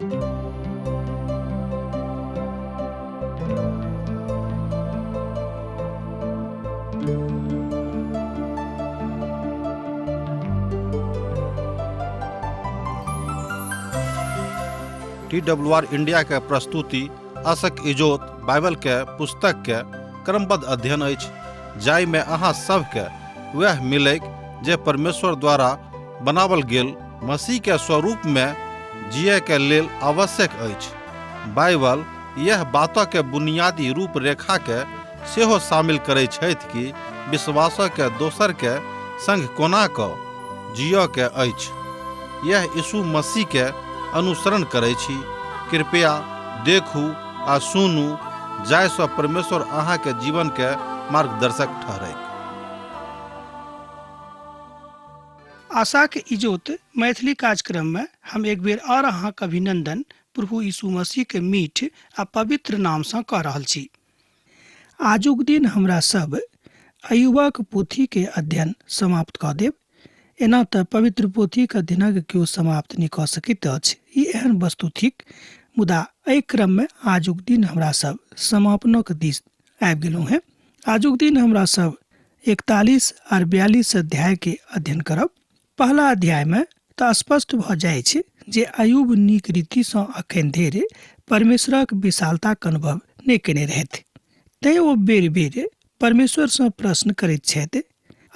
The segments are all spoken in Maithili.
TWR इंडिया के प्रस्तुति आशक इजोत बाइबल के पुस्तक के क्रमबद्ध अध्ययन अछि, जाहि में अहाँ सबके वह मिलैक जे परमेश्वर द्वारा बनावल गेल मसीह के स्वरूप में जिये के लेल आवश्यक अछि। बाइबल यह बातों के बुनियादी रूपरेखा के सेहो शामिल करै छथि कि विश्वास के दोसर के संग कोना कऽ जियो के अछि। यह यीशु मसीह के अनुसरण करै छी। कृपया देखू आ सुनू, जाहिसँ परमेश्वर अहाँ के जीवन के मार्गदर्शक ठहरे। आशा के इजोत मैथिली कार्यक्रम में हम एक बेर और अहाँक अभिनंदन प्रभु यीशु मसीह के मीठ आ पवित्र नाम से कऽ रहल छी। आजुक दिन हमरा सब अय्यूबक पोथी के अध्ययन समाप्त कऽ देब। एना तऽ पवित्र पोथी के अध्ययनक केओ समाप्त नहि कऽ सकैत अछि, ई एहन वस्तु थिक। मुदा एहि क्रम में आजुक दिन हमरा सब समापनक दिस आबि गेलहुँ हैं। आजुक दिन हमरा सब 41 और 42 अध्याय के अध्ययन करब। पहला अध्याय में तऽ स्पष्ट भऽ जाइ छै जे अय्यूब नीक रीति सँ अखन धरि परमेश्वरक विशालताक अनुभव नहि केने रहथि। तैं ओ बेर बेर परमेश्वर सँ प्रश्न करैत छथि,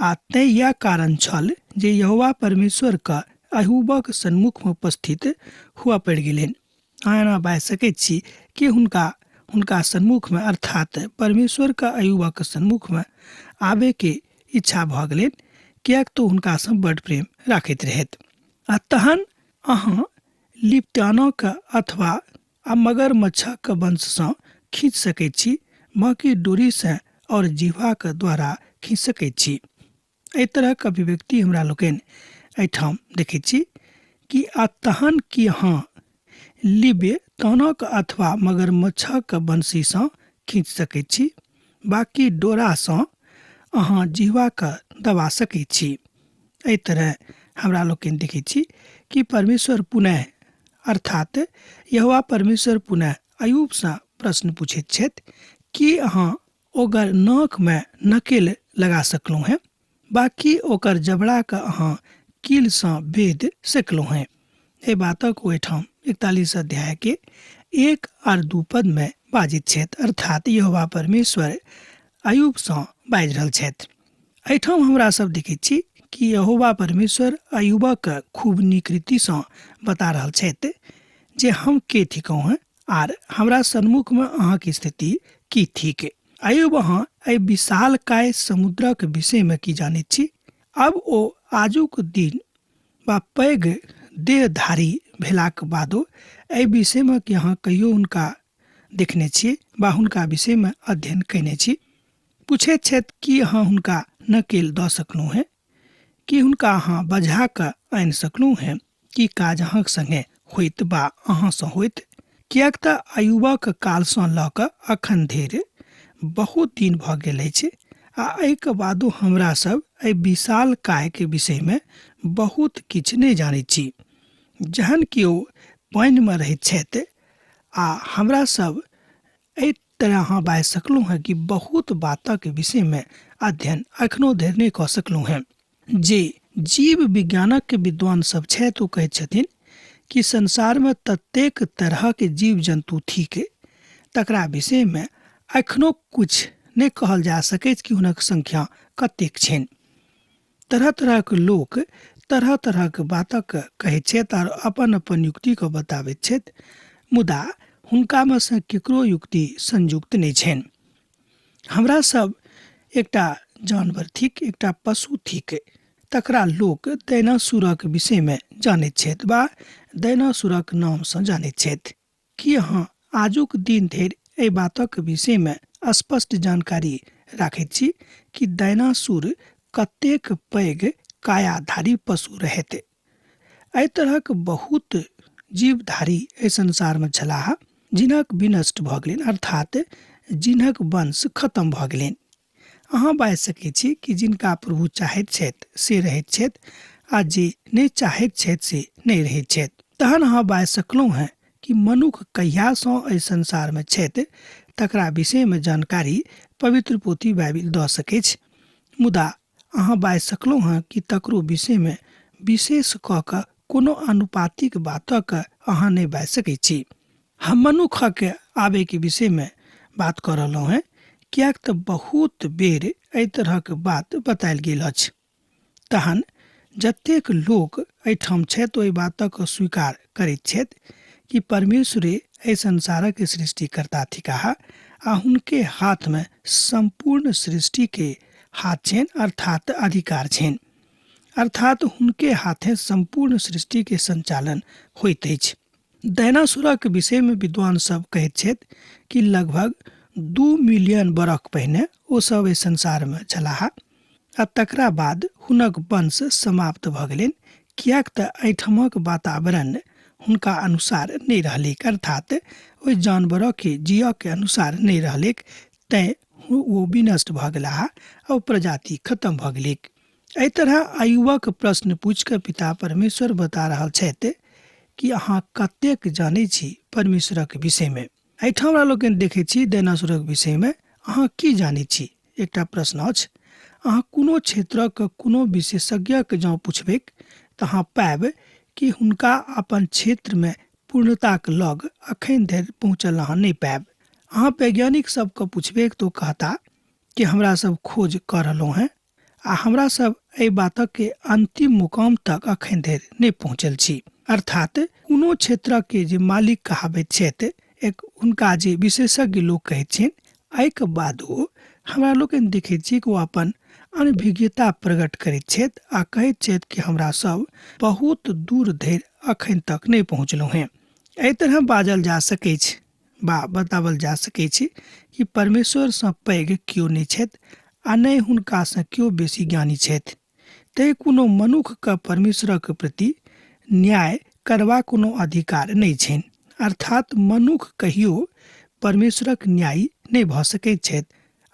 आ तैं यह कारण छल जे यहोवा परमेश्वर का अय्यूबक सन्मुख में उपस्थित हुआ पड़ि गेलनि। अहाँ एना बाजि सकैत छी कि हुनका सन्मुख में अर्थात परमेश्वर का अय्यूबक सन्मुख में आबे के इच्छा भऽ गेलनि, कियाक तो हुनका सँ बड़ प्रेम राखैत रहथि। आ तहन अहाँ लिप्त्यानक अथवा मगरमच्छक वंश सँ खींच सकैत छी, बाकी डोरी से और जीवाक द्वारा खींच सकैत छी। एहि तरहक अभिव्यक्ति हमरा लोकनि एहिठाम देखैत छी कि तहन कि अहाँ लिब्यतानक अथवा मगरमच्छक वंशी सँ खींच सकैत छी, बाकी डोरा सँ अहाँ जीवाक दबा सकैत छी। एहि तरह हमरा लोकनि देखैत छी कि परमेश्वर पुनः अर्थात यहोवा परमेश्वर पुनः अय्यूब सँ प्रश्न पूछैत छथि कि अहाँ ओकर नाक में नकेल लगा सकलहुँ हैं, बाकी ओकर जबड़ा के अहाँ कील सँ बेध सकलहुँ हैं। एहि बातक ओहिठाम 41 अध्याय के 1 और 2 पद में बाजित छथि, अर्थात यहोवा परमेश्वर अय्यूब सँ बाजि रहल छथि। एहिठाम हमरा सब देखैत छी कि यहोवा परमेश्वर अय्यूबक खूब नीक रीति सँ बता रहल छथि जे हम के थिकहुँ हैं आर हमरा सन्मुख में अहाँक स्थिति की थिक। अय्यूब अहाँ एहि विशाल काय समुद्रक विषय में की जानैत छी। अब ओ आजुक दिन वा पैघ देहधारी भेलाक बादो एहि विषय में कि अहाँ कहियो हुनका देखने छी वा हुनका विषय में अध्ययन कयने छी। पूछैत छथि कि अहाँ हुनका नकेल दऽ सकलहुँ हैं, कि हुनका अहाँ बजा कऽ आनि सकलहुँ हैं, कि काज अहाँक संगे होइत वा अहाँ सँ होइत। किएक तऽ अय्यूबक काल सँ लऽ कऽ अखन धरि बहुत दिन भऽ गेल अछि, आ एहिके बादो हमरा सब एहि विशाल काय के विषय में बहुत किछु नहि जानैत छी। जहन केओ पानि में रहैत छथि आ हमरा सब एहि तरह अहाँ बाजि सकलहुँ हैं कि बहुत बातक विषय में अध्ययन अखनो धरि नहि कऽ सकलहुँ हैं। जे जीव विज्ञानक के विद्वान सब छथि ओ कहैत छथिन कि संसार में ततेक तरह के जीव जन्तु थिक, तकरा विषय में अखनो कुछ नहि कहल जा सकैत कि हुनक संख्या कतेक छनि। तरह तरह के लोक तरह तरह के बातक कहैत छथि और अपन अपन युक्ति को बताबैत छथि, मुदा हुनका में से केकरो युक्ति संयुक्त नहि छनि। हमरा सब एकटा जानवर थिक, एकटा पशु थिक, तकरा लोक डायनासोरक विषय में जानैत छथि वा डायनासोरक नाम सँ जानैत छथि। कि अहाँ आजुक दिन धरि एहि बातक विषय में स्पष्ट जानकारी राखैत छी कि डायनासोर कतेक पैघ कायाधारी पशु रहैत। एहि तरहक बहुत जीवधारी एहि संसार में छलाह जिनक विनष्ट भऽ गेलनि, अर्थात जिनक वंश खत्म भऽ गेलनि। अहाँ बाजि सकैत छी कि जिनका प्रभु चाहैत छथि से रहैत छथि, आ जे नहि चाहैत छथि से नहि रहैत छथि। तहन अहाँ बाजि सकलहुँ हैं कि मनुख कहियासँ एहि संसारमे छथि तकरा विषयमे जानकारी पवित्र पोथी बाइबिल दऽ सकैत छै। मुदा अहाँ बाजि सकलहुँ हँ कि तकरो विषयमे विशेष कऽ कऽ कोनो अनुपातिक बातक अहाँ नहि बाजि सकैत छी। हम मनुखक आबैके विषयमे बात कऽ रहलहुँ हैं, किएक तऽ बहुत बेर एहि तरहक बात बतायल गेल अछि। तहन जतेक लोक एहिठाम छथि ओहि बातक स्वीकार करैत छथि कि परमेश्वरे एहि संसारक सृष्टिकर्ता थिकाह आ हुनके हाथमे संपूर्ण सृष्टिके हाथ छनि, अर्थात अधिकार छनि, अर्थात हुनके हाथे संपूर्ण सृष्टिके संचालन होइत अछि। डायनासोरक विषयमे विद्वान सब कहैत छथि कि लगभग 2 मिलियन बरख पहिने ओ सब एहि संसारमे छलाह आ तकरा बाद हुनक वंश समाप्त भऽ गेलनि, किएक तऽ एहिठामक वातावरण हुनका अनुसार नहि रहलैक, अर्थात ओहि जानवरके जियके अनुसार नहि रहलैक, तैँ ओ विनष्ट भऽ गेलाह आ ओ प्रजाति खत्म भऽ गेलैक। एहि तरह अय्यूबक प्रश्न पूछि कऽ पिता परमेश्वर बता रहल छथि कि अहाँ कतेक जानै छी परमेश्वरक विषयमे। एहिठाम हमरा लोकनि देखैत छी डायनासोरक विषयमे अहाँ की जानै छी, एकटा प्रश्न अछि। अहाँ कोनो क्षेत्रक कोनो विशेषज्ञके जँ पुछबै तऽ अहाँ पाएब कि हुनका अपन क्षेत्रमे पूर्णताक लग अखन धरि पहुँचल अहाँ नहि पाएब। अहाँ वैज्ञानिक सबके पुछबै तऽ ओ कहता कि हमरा सब खोज कऽ रहलहुँ हैं आ हमरा सब एहि बातके अंतिम मुकाम तक अखन धरि नहि पहुँचल छी, अर्थात कोनो क्षेत्रके जे मालिक कहाबैत छथि हुनका जे विशेषज्ञ लोक कहैत छनि, एहिके बाद ओ हमरा लोकनि देखैत छी कि ओ अपन अनभिज्ञता प्रकट करैत छथि आ कहैत छथि कि हमरा सब बहुत दूर धरि अखन तक नहि पहुँचलहुँ हैं। एहि तरह बाजल जा सकैत छै बा बतावल जा सकैत छै कि परमेश्वरसँ पैघ केओ नहि छथि आ नहि हुनकासँ केओ बेसी ज्ञानी छथि। तैँ कोनो मनुखके परमेश्वरक प्रति न्याय करबाक कोनो अधिकार नहि छनि, अर्थात मनुख कहियो परमेश्वरक न्यायी नहि भऽ सकैत छथि।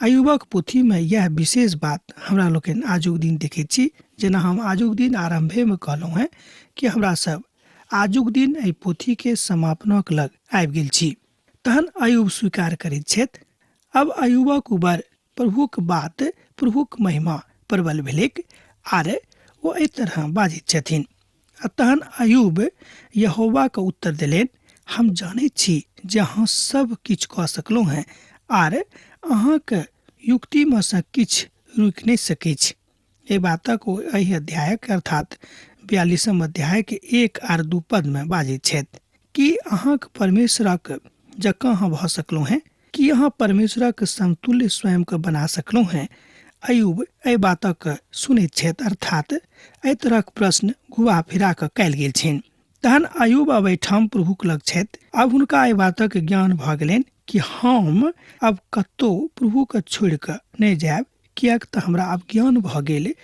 अय्यूबक पोथीमे यह विशेष बात हमरा लोकनि आजुक दिन देखैत छी। जेना हम आजुक दिन आरम्भेमे कहलहुँ हैं कि हमरा सब आजुक दिन एहि पोथीके समापनक लग आबि गेल छी। तहन अय्यूब स्वीकार करैत छथि। अब अय्यूबक उबर प्रभुक बात प्रभुक महिमा प्रबल भेलैक आर ओ एहि तरह बाजैत छथिन। तहन अय्यूब यहोवाके उत्तर देलनि, हम जानैत छी जे अहाँ सब किछु कऽ सकलहुँ हैं आर अहाँके युक्तिमे सँ किछु रुकि नहि सकैत छी। एहि बातक ओ एहि अध्यायक अर्थात 42 अध्यायके 1 आर 2 पदमे बाजैत छथि कि अहाँके परमेश्वरक जकाँ अहाँ भऽ सकलहुँ हैं, कि अहाँ परमेश्वरक समतुल्य स्वयंके बना सकलहुँ हैं। अय्यूब एहि बातक सुनैत छथि, अर्थात एहि तरहक प्रश्न घुआ फिरा कऽ कयल गेल छनि। तहन अय्यूब अब एहिठाम प्रभुक लग छथि। अब हुनका एहि बातक ज्ञान भऽ गेलनि कि हम अब कतहु प्रभुके छोड़ि कऽ नहि जायब, किएक तऽ हमरा आब ज्ञान भऽ गेल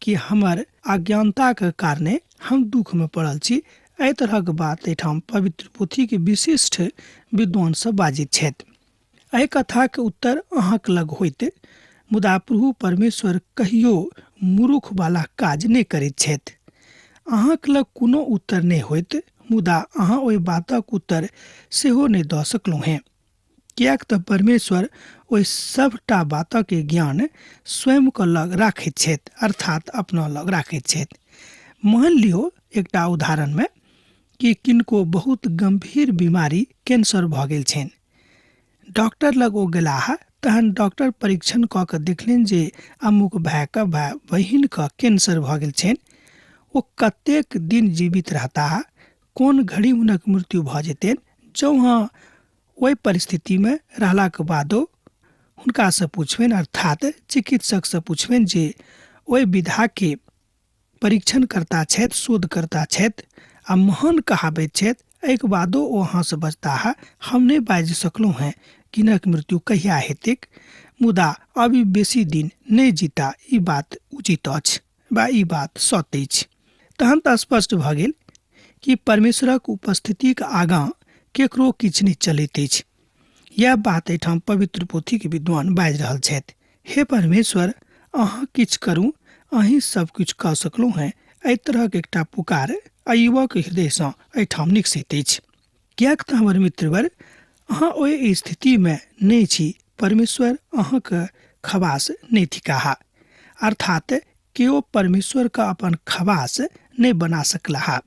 कि हमर अज्ञानताके कारणे हम दुःखमे पड़ल छी। एहि तरहक बात एहिठाम पवित्र पोथीके विशिष्ट विद्वान सब बाजैत छथि। एहि कथाके उत्तर अहाँके लग होइत, मुदा प्रभु परमेश्वर कहियो मूर्खवाला काज नहि करैत छथि। अहाँके लग कोनो उत्तर नहि होइत, मुदा अहाँ ओहि बातक उत्तर सेहो नहि दऽ सकलहुँ हैं, किएक तऽ परमेश्वर ओहि सभटा बातके ज्ञान स्वयंके लग राखैत छथि, अर्थात अपना लग राखैत छथि। मान लियौ एकटा उदाहरणमे कि किनको बहुत गंभीर बीमारी कैंसर भऽ गेल छनि। डॉक्टर लग ओ गेलाह, तहन डॉक्टर परीक्षण कऽ कऽ देखलनि जे अमुक भायके बहिनके कैंसर भऽ गेल छनि। ओ कतेक दिन जीवित रहताह, कोन घड़ी हुनक मृत्यु भऽ जेतनि। जँ अहाँ ओहि परिस्थितिमे रहलाके बादो हुनकासँ पुछबनि, अर्थात चिकित्सकसँ पुछबनि जे ओहि विधाके परीक्षण करता छथि, शोधकर्ता छथि आ महान कहाबैत छथि, एहिके बादो ओ अहाँसँ बजताह, हम नहि बाजि सकलहुँ हैं किनक मृत्यु कहिया हेतैक, मुदा अभी बेसी दिन नहि जीता, ई बात उचित अछि बा ई बात सत्य अछि। तहन तऽ स्पष्ट भऽ गेल कि परमेश्वरक उपस्थितिक आगाँ केकरो किछु नहि चलैत अछि। यह बात एहिठाम पवित्र पोथीके विद्वान बाजि रहल छथि। हे परमेश्वर, अहाँ किछु करू, अहीँ सब किछु कऽ सकलहुँ हैं। एहि तरहक एकटा पुकार अय्यूबक हृदयसँ एहिठाम निकसैत अछि। कियाक तऽ हमर मित्रवर अहाँ ओहि स्थिति में नहीं छी परमेश्वर अहाँ के खवास नहीं थिकाहा, अर्थात केओ परमेश्वर का अपन खवास नहीं बना सकला।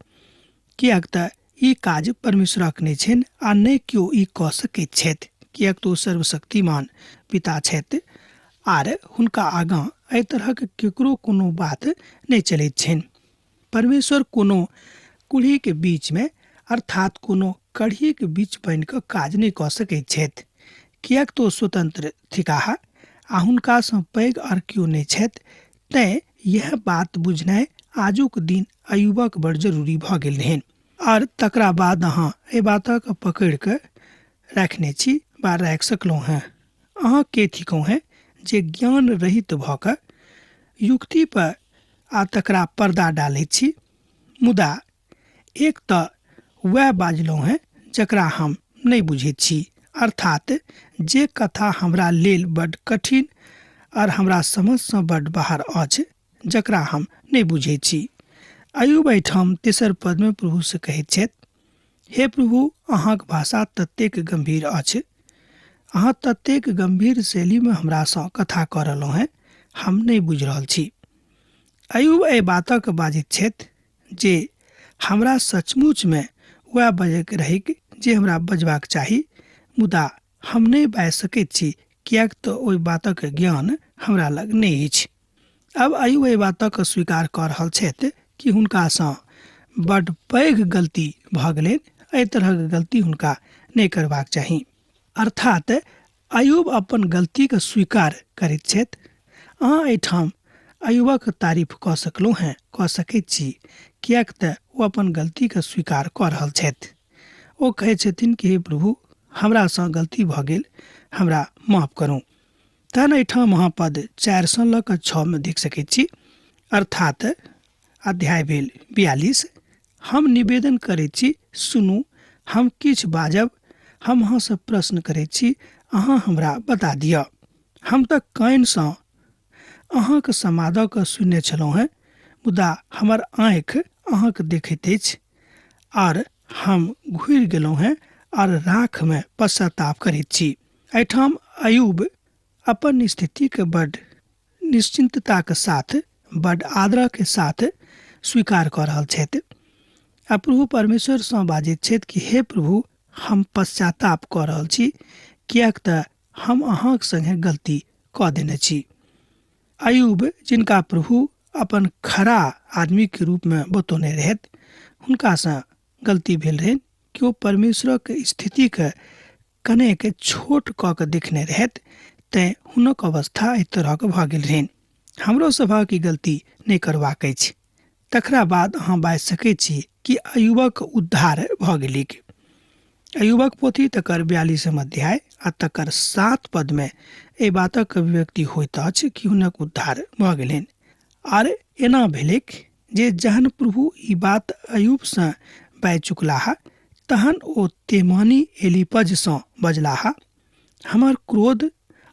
कियाक तऽ ई काज परमेश्वरक नहीं छनि आ नहीं केओ ई कऽ सकैत छथि, कियाक तऽ ओ सर्वशक्तिमान पिता छथि आर हुनका आगाँ एहि तरहक केकरो कोनो बात नहीं चलैत छनि। परमेश्वर कोनो कुल्ही के बीच में अर्थात कोनो कढ़ी के बीच बन कऽ काज नहीं कऽ सकैत छथि, कियाक तऽ ओ स्वतंत्र थिकाहा आ हुनका सँ पैघ आर केओ नहीं छथि। तैं यह बात बुझनाइ आजुक दिन अयुबक बड़ जरूरी भऽ गेल रहनि। और तकरा बाद अहाँ एहि बातक पकड़ के रखने छी बा राख सकलहुँ हैं। अहाँ के थिकहुँ हैं जे ज्ञान रहित भऽ कऽ युक्ति पर आ तकरा पर्दा डालैत छी। मुदा एक तऽ वह बाजलहुँ हैं जकरा हम नहीं बुझैत छी, अर्थात जे कथा हमरा लेल बड़ कठिन और हमरा समझ सँ बड़ बाहर अछि, जकरा हम नहीं बुझैत छी। अयुब एहिठाम तेसर पद में प्रभु से कहैत छथि, हे प्रभु अहाँक भाषा ततेक गंभीर अछि, अहाँ ततेक गंभीर शैली में हमरा सँ कथा कऽ रहलहुँ हैं, हम नहीं बुझि रहल छी। अयुब एहि बातक बाजैत छथि जे हमरा सचमुच में वह बजैक रहैक जे हमरा बजबाक चाही, मुदा हम नहीं बाजि सकैत छी, कियाक तऽ ओहि बातक ज्ञान हमरा लग नहीं अछि। अब अयुब एहि बातक स्वीकार कऽ रहल छथि कि हुनका सँ बड़ पैघ गलती भऽ गेलनि, एहि तरहक गलती हुनका नहीं करबाक चाही। अर्थात अयुब अपन गलती के स्वीकार करैत छथि। अहाँ एहिठाम अयुबक तारीफ कऽ सकलहुँ हैं, कऽ सकैत छी, कियाक तऽ ओ अपन गलती के स्वीकार कऽ रहल छथि। ओ कहैत छथिन कि हे प्रभु हमरा सँ गलती भऽ गेल, हमरा माफ करू। तहन एहिठाम अहाँ पद 4 सँ लऽ कऽ 6 में देख सकैत छी, अर्थात अध्याय भेल 42। हम निवेदन करैत छी, सुनू, हम किछु बाजब, हम अहाँ सँ प्रश्न करैत छी, अहाँ हमरा बता दिअ। हम तऽ कान सँ अहाँक समादक सुनने छलहुँ हैं, मुदा हमर आँखि अहाँक देखैत अछि, और हम घुरि गेलहुँ हैं और राख में पश्चाताप करैत छी। एहिठाम अयुब अपन स्थिति के बड़ निश्चिंतता के साथ, बड़ आदर के साथ स्वीकार कऽ रहल छथि। आ प्रभु परमेश्वर सँ बाजैत छथि कि हे प्रभु हम पश्चाताप कऽ रहल छी, कियाक तऽ हम अहाँक संगे गलती कऽ देने छी। अयुब जिनका प्रभु अपन खरा आदमी के रूप में बतौने रहथि, हुनका सँ गलती भेल रहनि कि ओ परमेश्वरक स्थिति के कनेक छोट कऽ के देखने रहथि, तैं हुनक अवस्था एहि तरहक भऽ गेल रहनि। हमरो सभक ई गलती नहीं करबाक अछि। तकरा बाद अहाँ बाजि सकैत छी कि अयुबक उद्धार भऽ गेलिक। अयुबक पोथी तकर 42 अध्याय आ तकर 7 पद में एहि बातक अभिव्यक्ति होइत अछि कि हुनक उद्धार भऽ गेलनि। आर एना भेलैक जे जहन प्रभु ई बात अयुब सँ बाजि चुकलाह, तहन ओ तेमानी एलीपज सँ बजलाह, हमर क्रोध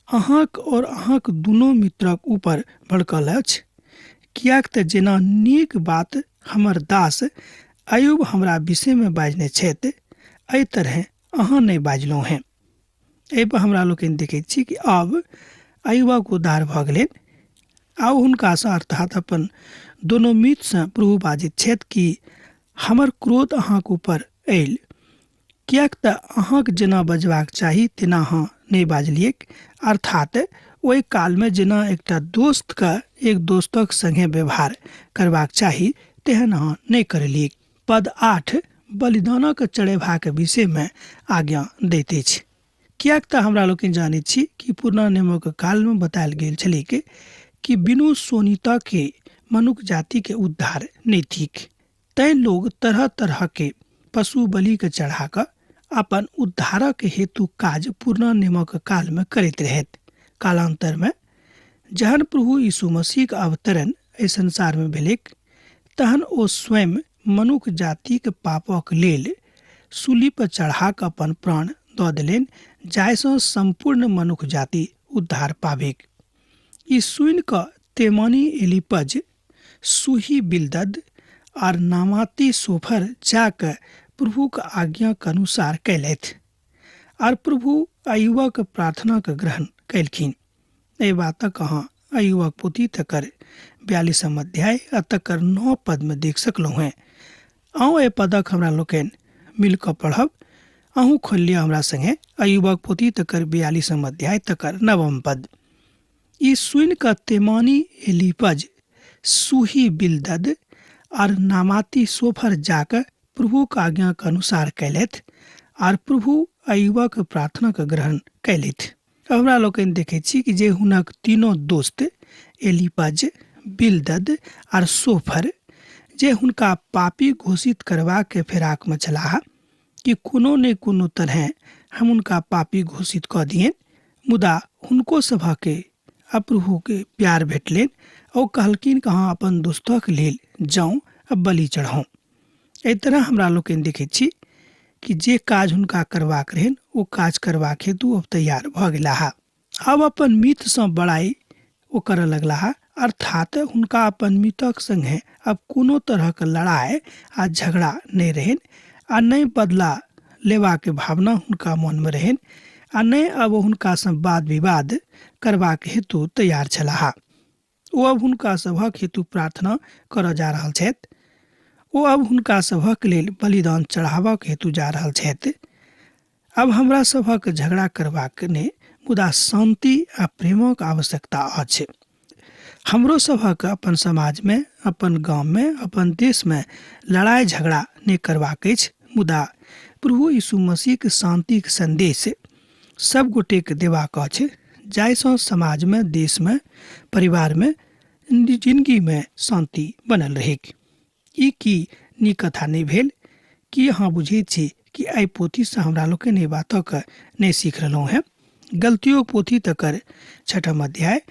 अहाँक और अहाँक दुनू मित्रक ऊपर भड़कल अछि, कियाक तऽ जेना नीक बात हमर दास अयुब हमरा विषय में बाजने छथि, एहि तरह अहाँ नहीं बाजलहुँ हैं। एहि पर हमरा लोकनि देखैत छी कि अब अयुबक उद्धार भऽ गेलनि। आब हुनका सँ अर्थात अपन दोनों मित्र सँ प्रभु बाजैत छथि कि हमर क्रोध अहाँक ऊपर आयल, कियाक तऽ अहाँक जेना बजबाक चाही तेना अहाँ नहीं बाजलियैक, अर्थात ओहि काल में जेना एकटा दोस्त के एक दोस्तक संगे व्यवहार करबाक चाही तेहन अहाँ नहीं करलियै। पद 8 बलिदानक चढ़ेबाक विषय में आज्ञा दैत अछि। कियाक तऽ हमरा लोकनि जानैत छी कि पुरना नियमक काल में बतायल गेल छलैक कि बिनु सोनीता के मनुष्य जाति के उद्धार नहीं थिक। तैं लोग तरह तरह के पशु बलि के चढ़ा कऽ अपन उद्धारक हेतु काज पुरना नियमक काल में करैत रहथि। कालांतर में जहन प्रभु यीशु मसीह के अवतरण एहि संसार में भेलैक, तहन ओ स्वयं मनुष्य जाति के पापक लेल सूली पर चढ़ा कऽ अपन प्राण दऽ देलनि, जाहिसँ संपूर्ण मनुष्य जाति उद्धार पाबेक। ई सुनि कऽ तेमानी एलीपज, सूही बिलदद और नामाती सोफर जाके प्रभु के आज्ञा के अनुसार कैलथि और प्रभु अयुबक प्रार्थना के ग्रहण कैलखिन। ए बातक अहाँ अयुबक पोथी तकर 42 अध्याय आ तकर 9 पद में देख सकलहुँ हैं। अहूँ ए पदक हमरा लोकनि मिल कऽ पढ़ब। अहूँ खोलिए हमरा संगे अयुबक पोथी तकर 42 अध्याय तकर 9 पद। ई सुनि कऽ तेमानी एलीपज सूही बिलदद और नामाती सोफर जाकर प्रभु के आज्ञा के अनुसार कैलथि और प्रभु अयुबक प्रार्थना के ग्रहण कैलथि। हमरा लोकनि देखै छी कि जे हुनक तीनों दोस्त एलीपज, बिलदद और सोफर जे हुनका पापी घोषित करबा के फेराक में छलाह कि कोनो ने कोनो तरह हम उनका पापी घोषित कऽ दियन, मुदा हुनको सभा के प्रभु के प्यार भेटलनि और कहलकिन कि अहाँ अपन दोस्तक लेल जाऊँ आ बलि चढ़ाऊँ। एहि तरह हमरा लोकनि देखै छी कि जे काज हुनका करबाक रहनि ओ काज करबाक हेतु अब तैयार भऽ गेलाह। अब अपन मित्र सँ बड़ाई ओ करऽ लगलाह, अर्थात हुनका अपन मित्रक संगे अब कोनो तरहक लड़ाई आ झगड़ा नहि रहनि आ नहि बदला लेबा के भावना हुनका मन में रहनि आ नहि अब हुनका सँ वाद विवाद करबाक हेतु तैयार छलाह। ओ अब हुनका सभक हेतु प्रार्थना करऽ जा रहल छथि। ओ अब हुनका सभक लेल बलिदान चढ़ावक हेतु जा रहल छथि। अब हमरा सभक झगड़ा करबाक नहि, मुदा शांति आ प्रेमक आवश्यकता अछि। हमरो सभक अपन समाज में, अपन गांव में, अपन देश में लड़ाई झगड़ा नहि करबाक अछि, मुदा प्रभु यीशु मसीह के शांति के संदेश सब गोटे के देबाक अछि, जाहिसँ समाज में, देश में, परिवार में, जिंदगी में शांति बनल रहे। ई की नीक कथा नहीं भेल कि अहाँ बुझैत छी कि एहि पोथी से हमरा लोकनि एहि बातक नहीं सीख रहलहुँ हैं। गलतियों पोथी तकर 6 अध्याय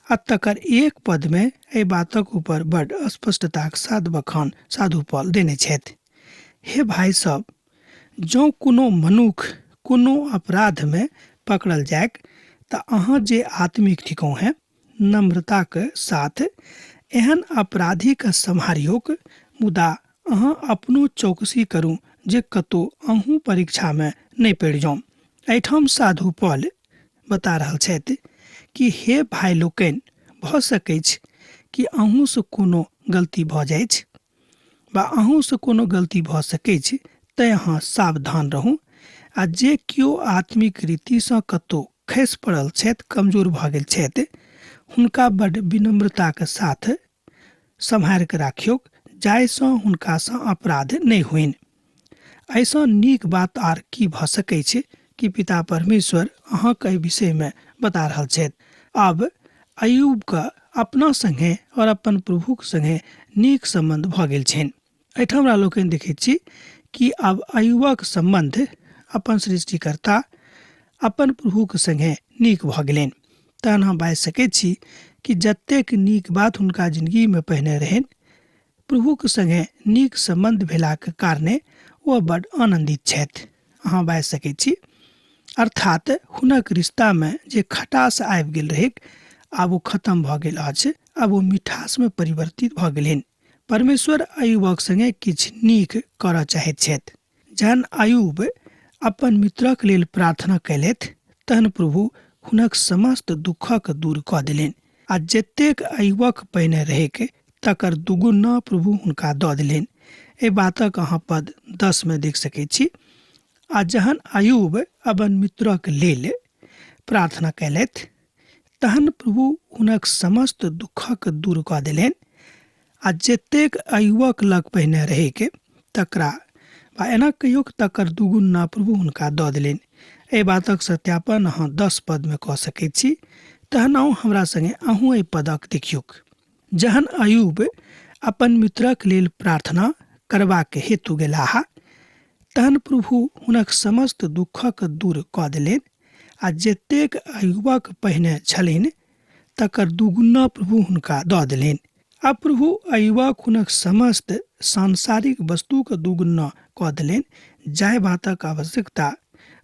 आ तकर 1 पद में एहि बातक ऊपर बड़ स्पष्टता के साथ बखान साधु पौल देने छथि। हे भाई सब, जँ कोनो मनुख कोनो अपराध में पकड़ल जायक तऽ अहाँ जे आत्मिक ठिकाँ हैं, नम्रता के साथ एहन अपराधी के सम्हारियोक, मुदा अहाँ अपनो चौकसी करू जे कतौ अहूँ परीक्षा में नहीं पड़ि जाऊँ। एहिठाम साधु पौल बता रहल छथि कि हे भाई लोकनि, भऽ सकै छै कि अहूँ से कोनो गलती भऽ जाइ छै बा अहूँ से कोनो गलती भऽ सकै छै, तैँ अहाँ सावधान रहू। आ जे कियो आत्मिक रीति सँ कतौ खसि पड़ल छथि, कमजोर भऽ गेल छथि, हुनका बड़ विनम्रता के साथ सम्हारि कऽ राखियौ, जाहिसँ हुनका सँ अपराध नहीं हुइन। ऐसा नीक बात आर की भऽ सकै छै कि पिता परमेश्वर अहाँके एहि विषय में बता रहल छथि। अब अयुब का अपना संगे और अपन प्रभु के संगे नीक संबंध भऽ गेल छनि। एहिठाम हमरा लोकनि देखैत छी कि अब अयुबक संबंध अपन सृष्टिकर्ता, अपन प्रभु के संगे नीक भऽ गेलनि। तहन हम बाजि सकैत छी कि जतेक नीक बात हुनका जिंदगी में पहिने रहनि, प्रभु के संगे नीक संबंध भेलाक कारणे ओ बड़ आनंदित छथि। अहाँ बाजि सकैत छी, अर्थात हुनक रिश्ता में जे खटास आबि गेल रहै, आब ओ खत्म भऽ गेल अछि, आब ओ मिठास में परिवर्तित भऽ गेलनि। परमेश्वर अयुबक संगे किछु नीक करऽ चाहैत छथि। जहन अयुब अपन मित्रक लेल प्रार्थना कैलथि, तहन प्रभु हुनक समस्त दुखक दूर कऽ देलनि आ जतेक अयुबक पहिने रहैक तकर दुगुना प्रभु हुनका दऽ देलनि। एहि बातक अहाँ पद 10 में देख सकैत छी। आ जहन अयुब अपन मित्रक लेल प्रार्थना कैलथि, तहन प्रभु हुनक समस्त दुखक दूर कऽ देलनि आ जतेक अयुबक लग पहिने रहैक तकरा बा एना कहियौ तकर दुगुना प्रभु हुनका दऽ देलनि। एहि बातक सत्यापन अहाँ 10 पद में कऽ सकैत छी। तहन हमरा संगे अहूँ एहि पदक देखियौ। जहन अयुब अपन मित्रक लेल प्रार्थना करबाक हेतु गेलाह, तहन प्रभु हुनक समस्त दुखक दूर कऽ देलनि आ जतेक अयुबक पहिने छलनि तकर दुगुना प्रभु हुनका दऽ देलनि। आ प्रभु अयुबक हुनक समस्त सांसारिक वस्तुक दुगुना कऽ देलनि, जाहि बातक आवश्यकता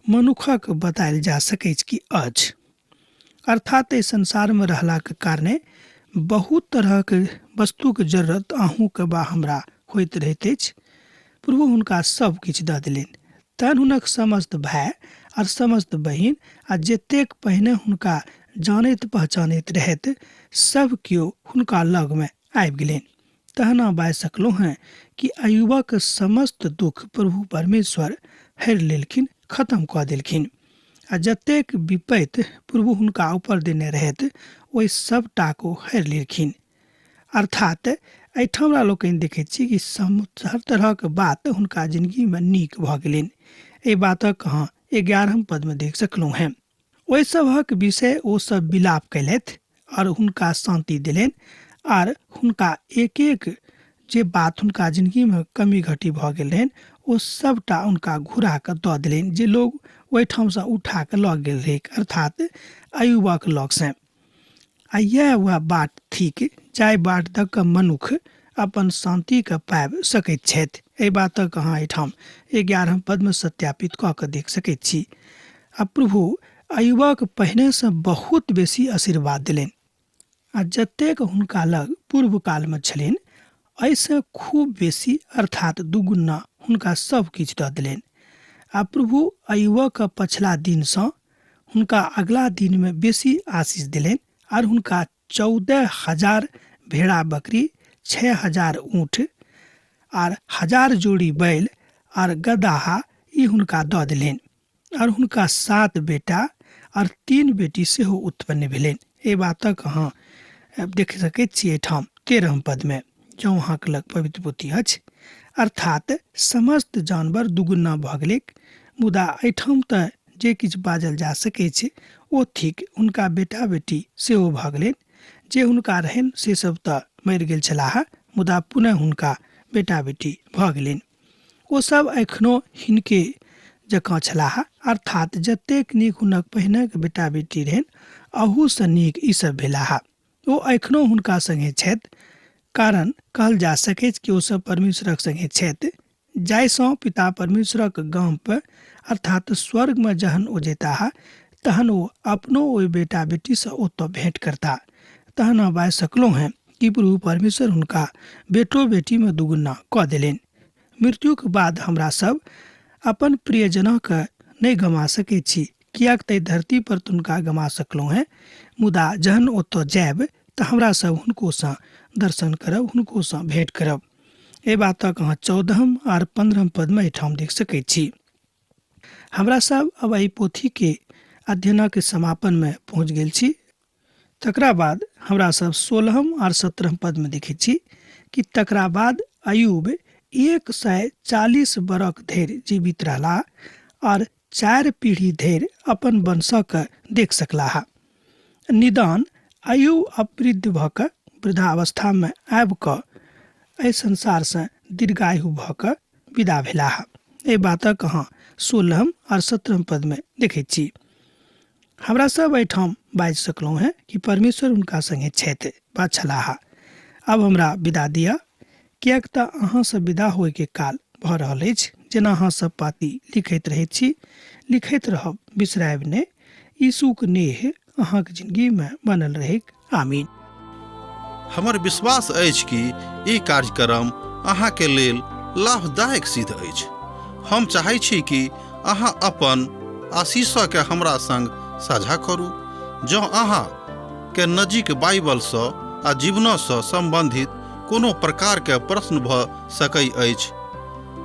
मनुखक बतायल जा सकैत कि अछि। अर्थात एहि संसार में रहलाक कारणे बहुत तरहक वस्तुक जरूरत अहूँ के बा हमरा होइत रहैत अछि। प्रभु हुनका सब किछु दऽ देलनि। तहन हुनक समस्त भाइ आर समस्त बहिन आ जतेक पहिने हुनका जानैत पहचानैत रहैत सब केओ हुनका लगमे आबि गेलनि। तहन बाजि सकलहुँ हैं कि अय्यूबक समस्त दुख प्रभु परमेश्वर हरि लेलखिन, खत्म कऽ देलखिन। आ जतेक विपत्ति प्रभु हुनका ऊपर देने रहैत ओहि सबटा को हरि लेलखिन। अर्थात एहिठाम हमरा लोकनि देखैत छी कि हर तरहक बात हुनका जिंदगीमे नीक भऽ गेलनि। एहि बातक अहाँ 11 पदमे देख सकलहुँ हैं। ओहि सभक विषय ओ सब विलाप कयलथि और हुनका शांति देलनि, आर हुनका एक एक जे बात हुनका जिंदगीमे कमी घटी भऽ गेल रहनि ओ सबटा हुनका घुरा कऽ दऽ देलनि, जे लोग ओहिठामसँ उठा कऽ लऽ गेल रहै, अर्थात अय्यूबक लगसँ। आ यह वह बाट थिक जाहि बाट दऽ कऽ मनुख अपन शांतिके पाबि सकैत छथि। एहि बातक अहाँ एहिठाम 11 पदमे सत्यापित कऽ कऽ देख सकैत छी। आ प्रभु अय्यूबक पहिनेसँ बहुत बेसी आशीर्वाद देलनि, आ जतेक हुनका लग पूर्व कालमे छलनि एहिसँ खूब बेसी अर्थात दुगुना हुनका सब किछु दऽ देलनि। आ प्रभु अय्यूबक पछिला दिनसँ हुनका अगला दिनमे बेसी आशीष देलनि, और हुनका 14,000 भेड़ा बकरी, 6,000 ऊँट आर 1000 जोड़ी बैल और गदहा ई हुनका दऽ देलनि। और हुनका 7 बेटा और 3 बेटी सेहो उत्पन्न भेलनि। एहि बातक अहाँ देख सकैत छी एहिठाम 13 पदमे, जँ अहाँके लग पवित्र पोथी अछि। अर्थात समस्त जानवर दुगुना भऽ गेलै, मुदा एहिठाम तऽ जे किछु बाजल जा सकैत छै ओ थिक हुनका बेटा बेटी सेहो भऽ गेलनि। जे हुनका रहनि से सब तऽ मरि गेल छलाह, मुदा पुनः हुनका बेटा बेटी भऽ गेलनि। ओ सब एखनो हिनके जकाँ छलाह, अर्थात जतेक नीक हुनक पहिनेक बेटा बेटी रहनि अहूसँ नीक ईसभ भेलाह। ओ एखनो हुनका संगे छथि, कारण कहल जा सकैत कि ओसभ परमेश्वरक संगे छथि, जाहिसँ पिता परमेश्वरक गामपर अर्थात स्वर्गमे जहन ओ जेताह तहन ओ अपनो ओहि बेटा बेटीसँ ओतऽ भेंट करता। तहन हम बाजि सकलहुँ हैं कि प्रभु परमेश्वर हुनका बेटो बेटीमे दुगुना कऽ देलनि। मृत्युक बाद हमरा सब अपन प्रियजनके नहि गमा सकैत छी, कियाक तऽ धरती पर तऽ हुनका गमा सकलहुँ हैं, मुदा जहन ओतऽ जायब तऽ हमरा सब हुनकोसँ दर्शन करब, हुनकोसँ भेंट करब। एहि बातक अहाँ 14 और 15 पदमे एहिठाम देख सकैत छी। हमरा सब अब एहि पोथीके अध्ययनक समापनमे पहुँच गेल छी। तकरा बाद हमरा सब 16 और 17 पदमे देखैत छी कि तकरा बाद अय्यूब 140 बरख धरि जीवित रहलाह और 4 पीढ़ी धरि अपन वंशके देख सकलाह। निदान अय्यूब अपवृद्ध भऽ कऽ वृद्धावस्थामे आबि कऽ एहि संसारसँ दीर्घायु भऽ कऽ विदा भेलाह। एहि बातक अहाँ 16 और 17 पदमे देखैत छी। हमरा सब एहिठाम बाजि सकलहुँ हैं कि परमेश्वर हुनका संगे छथि वा छलाह। अब हमरा विदा दिअ, किएक तऽ अहाँसँ विदा होइके काल भऽ रहल अछि। जेना अहाँ सब पाती लिखैत रहैत छी, लिखैत रहब, बिसरायब नहि। यीशुक नेह अहाँके जिंदगीमे बनल रहैक। आमीन। हमर विश्वास अछि कि ई कार्यक्रम अहाँके लेल लाभदायक सिद्ध अछि। हम चाहै छी कि अहाँ अपन आशीषके हमरा संग साझा करू। जँ अहाँ के नजीक बाइबलसँ आ जीवनसँ संबंधित कोनो प्रकारके प्रश्न भऽ सकै अछि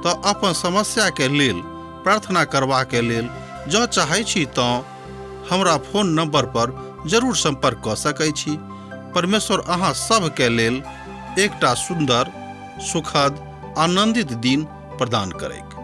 तऽ अपन समस्याके लेल प्रार्थना करबाके लेल जँ चाहै छी तऽ हमरा फोन नंबर पर जरूर संपर्क कऽ सकै छी। परमेश्वर अहाँ सबके लेल एकटा सुंदर, सुखद, आनंदित दिन प्रदान करैक।